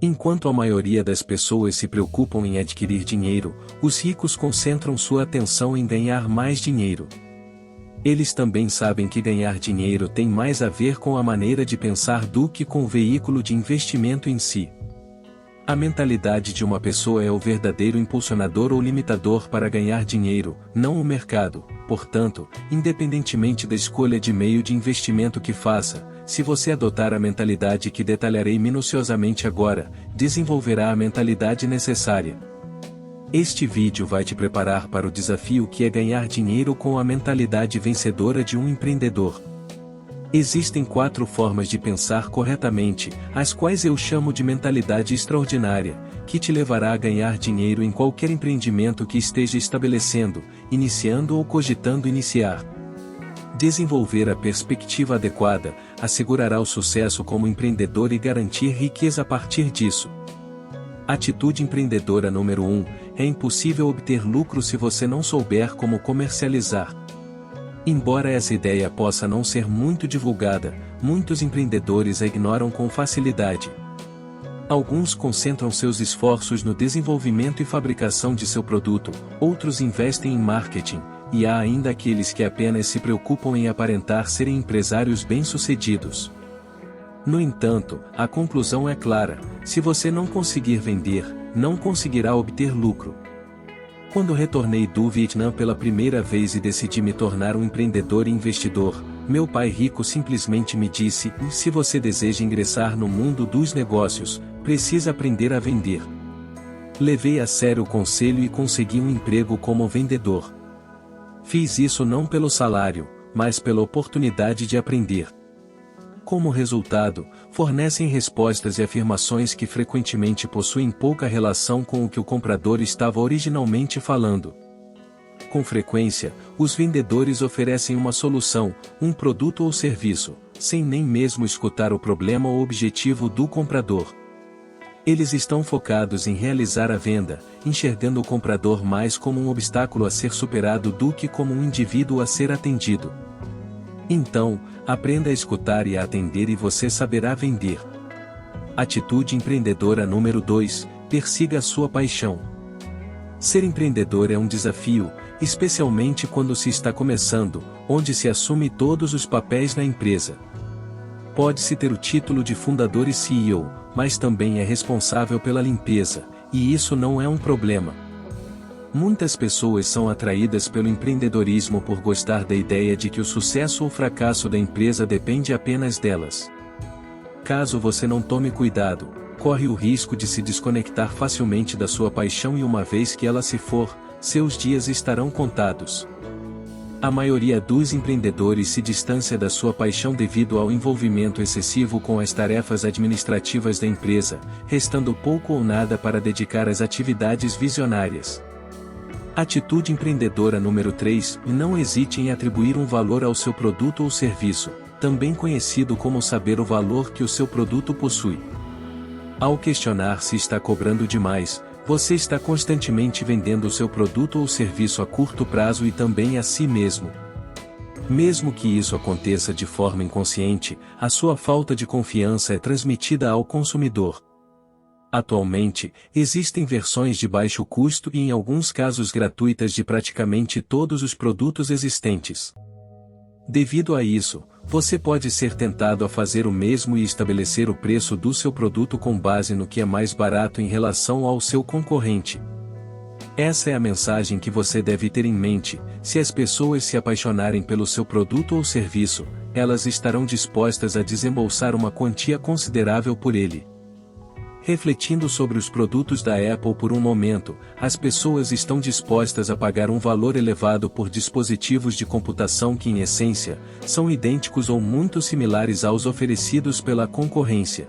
Enquanto a maioria das pessoas se preocupam em adquirir dinheiro, os ricos concentram sua atenção em ganhar mais dinheiro. Eles também sabem que ganhar dinheiro tem mais a ver com a maneira de pensar do que com o veículo de investimento em si. A mentalidade de uma pessoa é o verdadeiro impulsionador ou limitador para ganhar dinheiro, não o mercado. Portanto, independentemente da escolha de meio de investimento que faça, se você adotar a mentalidade que detalharei minuciosamente agora, desenvolverá a mentalidade necessária. Este vídeo vai te preparar para o desafio que é ganhar dinheiro com a mentalidade vencedora de um empreendedor. Existem 4 formas de pensar corretamente, as quais eu chamo de mentalidade extraordinária, que te levará a ganhar dinheiro em qualquer empreendimento que esteja estabelecendo, iniciando ou cogitando iniciar. Desenvolver a perspectiva adequada assegurará o sucesso como empreendedor e garantir riqueza a partir disso. Atitude empreendedora número 1: é impossível obter lucro se você não souber como comercializar. Embora essa ideia possa não ser muito divulgada, muitos empreendedores a ignoram com facilidade. Alguns concentram seus esforços no desenvolvimento e fabricação de seu produto, outros investem em marketing, e há ainda aqueles que apenas se preocupam em aparentar serem empresários bem-sucedidos. No entanto, a conclusão é clara: se você não conseguir vender, não conseguirá obter lucro. Quando retornei do Vietnã pela primeira vez e decidi me tornar um empreendedor e investidor, meu pai rico simplesmente me disse: se você deseja ingressar no mundo dos negócios, precisa aprender a vender. Levei a sério o conselho e consegui um emprego como vendedor. Fiz isso não pelo salário, mas pela oportunidade de aprender. Como resultado, fornecem respostas e afirmações que frequentemente possuem pouca relação com o que o comprador estava originalmente falando. Com frequência, os vendedores oferecem uma solução, um produto ou serviço, sem nem mesmo escutar o problema ou objetivo do comprador. Eles estão focados em realizar a venda, enxergando o comprador mais como um obstáculo a ser superado do que como um indivíduo a ser atendido. Então, aprenda a escutar e a atender e você saberá vender. Atitude empreendedora número 2: persiga a sua paixão. Ser empreendedor é um desafio, especialmente quando se está começando, onde se assume todos os papéis na empresa. Pode-se ter o título de fundador e CEO, mas também é responsável pela limpeza, e isso não é um problema. Muitas pessoas são atraídas pelo empreendedorismo por gostar da ideia de que o sucesso ou fracasso da empresa depende apenas delas. Caso você não tome cuidado, corre o risco de se desconectar facilmente da sua paixão e uma vez que ela se for, seus dias estarão contados. A maioria dos empreendedores se distancia da sua paixão devido ao envolvimento excessivo com as tarefas administrativas da empresa, restando pouco ou nada para dedicar às atividades visionárias. Atitude empreendedora número 3: não hesite em atribuir um valor ao seu produto ou serviço, também conhecido como saber o valor que o seu produto possui. Ao questionar se está cobrando demais, você está constantemente vendendo o seu produto ou serviço a curto prazo e também a si mesmo. Mesmo que isso aconteça de forma inconsciente, a sua falta de confiança é transmitida ao consumidor. Atualmente, existem versões de baixo custo e em alguns casos gratuitas de praticamente todos os produtos existentes. Devido a isso, você pode ser tentado a fazer o mesmo e estabelecer o preço do seu produto com base no que é mais barato em relação ao seu concorrente. Essa é a mensagem que você deve ter em mente: se as pessoas se apaixonarem pelo seu produto ou serviço, elas estarão dispostas a desembolsar uma quantia considerável por ele. Refletindo sobre os produtos da Apple por um momento, as pessoas estão dispostas a pagar um valor elevado por dispositivos de computação que em essência, são idênticos ou muito similares aos oferecidos pela concorrência.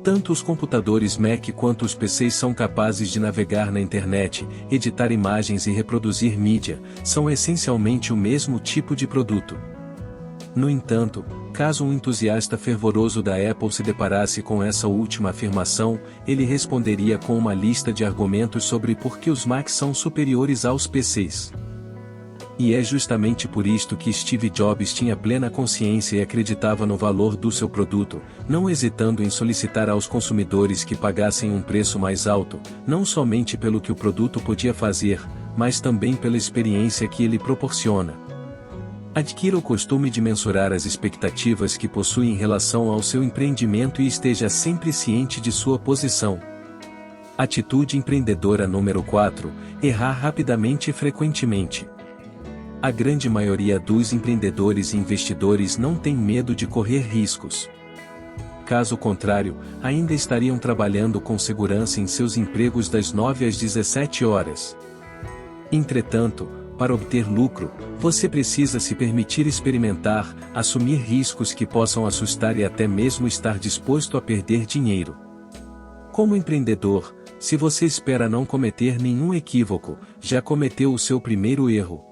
Tanto os computadores Mac quanto os PCs são capazes de navegar na internet, editar imagens e reproduzir mídia, são essencialmente o mesmo tipo de produto. No entanto, caso um entusiasta fervoroso da Apple se deparasse com essa última afirmação, ele responderia com uma lista de argumentos sobre por que os Macs são superiores aos PCs. E é justamente por isto que Steve Jobs tinha plena consciência e acreditava no valor do seu produto, não hesitando em solicitar aos consumidores que pagassem um preço mais alto, não somente pelo que o produto podia fazer, mas também pela experiência que ele proporciona. Adquira o costume de mensurar as expectativas que possui em relação ao seu empreendimento e esteja sempre ciente de sua posição. Atitude empreendedora número 4: errar rapidamente e frequentemente. A grande maioria dos empreendedores e investidores não tem medo de correr riscos. Caso contrário, ainda estariam trabalhando com segurança em seus empregos das 9 às 17 horas. Entretanto, para obter lucro, você precisa se permitir experimentar, assumir riscos que possam assustar e até mesmo estar disposto a perder dinheiro. Como empreendedor, se você espera não cometer nenhum equívoco, já cometeu o seu primeiro erro.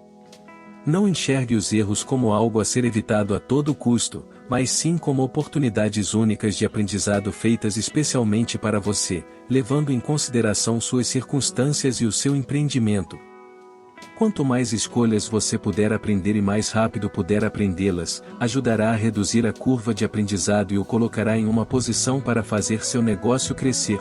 Não enxergue os erros como algo a ser evitado a todo custo, mas sim como oportunidades únicas de aprendizado feitas especialmente para você, levando em consideração suas circunstâncias e o seu empreendimento. Quanto mais escolhas você puder aprender e mais rápido puder aprendê-las, ajudará a reduzir a curva de aprendizado e o colocará em uma posição para fazer seu negócio crescer.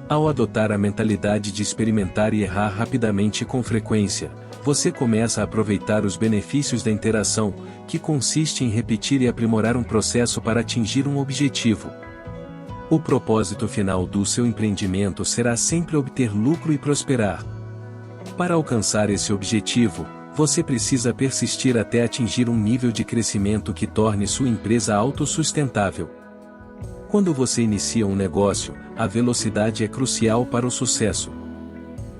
Ao adotar a mentalidade de experimentar e errar rapidamente e com frequência, você começa a aproveitar os benefícios da interação, que consiste em repetir e aprimorar um processo para atingir um objetivo. O propósito final do seu empreendimento será sempre obter lucro e prosperar. Para alcançar esse objetivo, você precisa persistir até atingir um nível de crescimento que torne sua empresa autossustentável. Quando você inicia um negócio, a velocidade é crucial para o sucesso.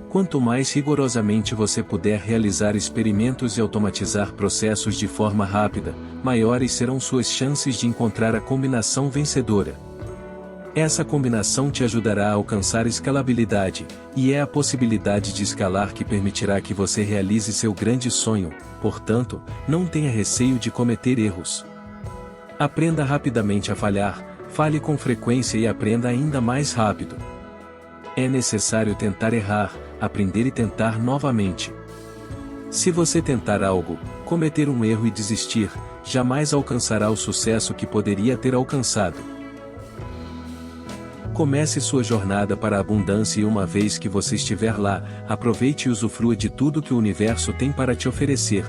Quanto mais rigorosamente você puder realizar experimentos e automatizar processos de forma rápida, maiores serão suas chances de encontrar a combinação vencedora. Essa combinação te ajudará a alcançar escalabilidade, e é a possibilidade de escalar que permitirá que você realize seu grande sonho, portanto, não tenha receio de cometer erros. Aprenda rapidamente a falhar, fale com frequência e aprenda ainda mais rápido. É necessário tentar errar, aprender e tentar novamente. Se você tentar algo, cometer um erro e desistir, jamais alcançará o sucesso que poderia ter alcançado. Comece sua jornada para a abundância e uma vez que você estiver lá, aproveite e usufrua de tudo que o universo tem para te oferecer.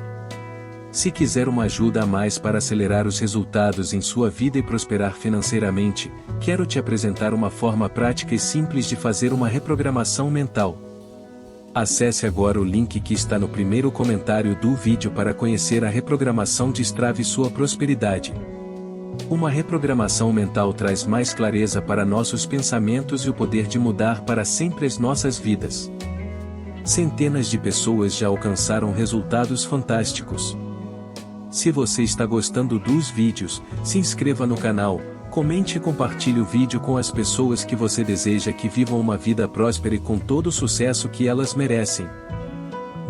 Se quiser uma ajuda a mais para acelerar os resultados em sua vida e prosperar financeiramente, quero te apresentar uma forma prática e simples de fazer uma reprogramação mental. Acesse agora o link que está no primeiro comentário do vídeo para conhecer a reprogramação Destrave Sua Prosperidade. Uma reprogramação mental traz mais clareza para nossos pensamentos e o poder de mudar para sempre as nossas vidas. Centenas de pessoas já alcançaram resultados fantásticos. Se você está gostando dos vídeos, se inscreva no canal, comente e compartilhe o vídeo com as pessoas que você deseja que vivam uma vida próspera e com todo o sucesso que elas merecem.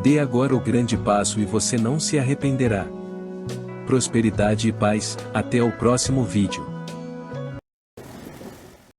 Dê agora o grande passo e você não se arrependerá. Prosperidade e paz, até o próximo vídeo.